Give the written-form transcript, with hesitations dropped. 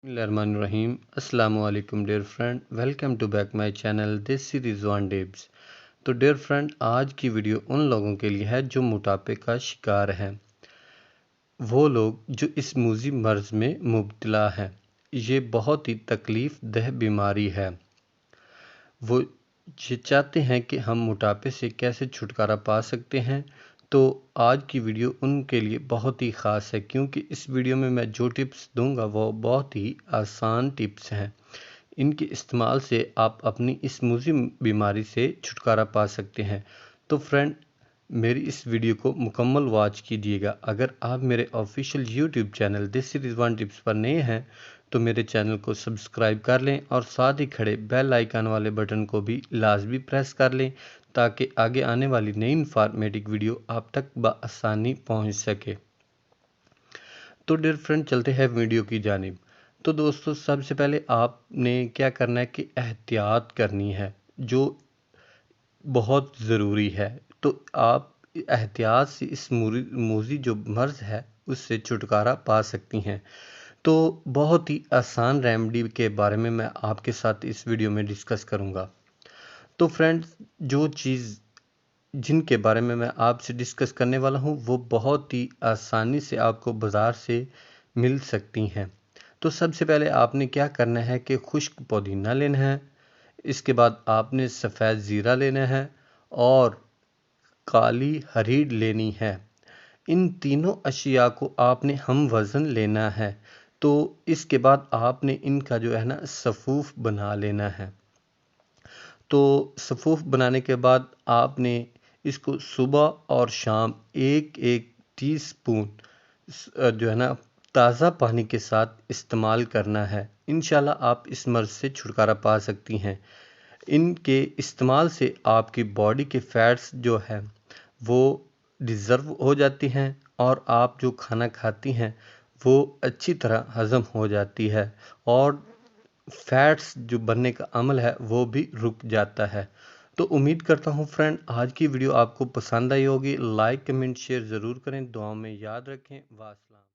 Bismillahirrahmanirrahim. Assalamu alaikum dear friend. Welcome to back my channel. This series one tips. तो dear friend, आज की video उन लोगों के लिए है जो मोटापे का शिकार हैं, वो लोग जो इस मूजी मर्ज में मुब्तला हैं। ये बहुत ही तकलीफ दह बीमारी है। वो ये चाहते हैं कि हम मोटापे से कैसे छुटकारा पा सकते हैं। तो आज की वीडियो उनके लिए बहुत ही ख़ास है, क्योंकि इस वीडियो में मैं जो टिप्स दूंगा वो बहुत ही आसान टिप्स हैं। इनके इस्तेमाल से आप अपनी इस मूजी बीमारी से छुटकारा पा सकते हैं। तो फ्रेंड, मेरी इस वीडियो को मुकम्मल वॉच कीजिएगा। अगर आप मेरे official YouTube channel this series one tips पर नए हैं तो मेरे चैनल को सब्सक्राइब कर लें और साथ ही खड़े बेल आइकन वाले बटन को भी लाजमी प्रेस कर लें, ताकि आगे आने वाली नई इन्फॉर्मेटिव वीडियो आप तक बआसानी पहुंच सके। तो डियर फ्रेंड, चलते हैं वीडियो की जानिब। तो दोस्तों, सबसे पहले आपने क्या करना है कि एहतियात करनी है, जो बहुत ज़रूरी है। तो आप एहतियात से इस मूजी जो मर्ज़ है उससे छुटकारा पा सकती हैं। तो बहुत ही आसान रेमेडी के बारे में मैं आपके साथ इस वीडियो में डिस्कस करूंगा। तो फ्रेंड्स, जो चीज़ जिनके बारे में मैं आपसे डिस्कस करने वाला हूं वो बहुत ही आसानी से आपको बाज़ार से मिल सकती हैं। तो सबसे पहले आपने क्या करना है कि खुश्क पुदीना लेना है, इसके बाद आपने सफ़ेद ज़ीरा लेना है और काली हरीड़ लेनी है। इन तीनों अशिया को आपने हम वज़न लेना है। तो इसके बाद आपने इनका जो है ना सफ़ूफ़ बना लेना है। तो सफ़ूफ़ बनाने के बाद आपने इसको सुबह और शाम एक एक टीस्पून जो है ना ताज़ा पानी के साथ इस्तेमाल करना है। इंशाल्लाह आप इस मर्ज़ से छुटकारा पा सकती हैं। इनके इस्तेमाल से आपकी बॉडी के फ़ैट्स जो है वो डिज़र्व हो जाती हैं और आप जो खाना खाती हैं वो अच्छी तरह हज़म हो जाती है और फैट्स जो बनने का अमल है वो भी रुक जाता है। तो उम्मीद करता हूँ फ्रेंड, आज की वीडियो आपको पसंद आई होगी। लाइक कमेंट शेयर ज़रूर करें। दुआओं में याद रखें। वास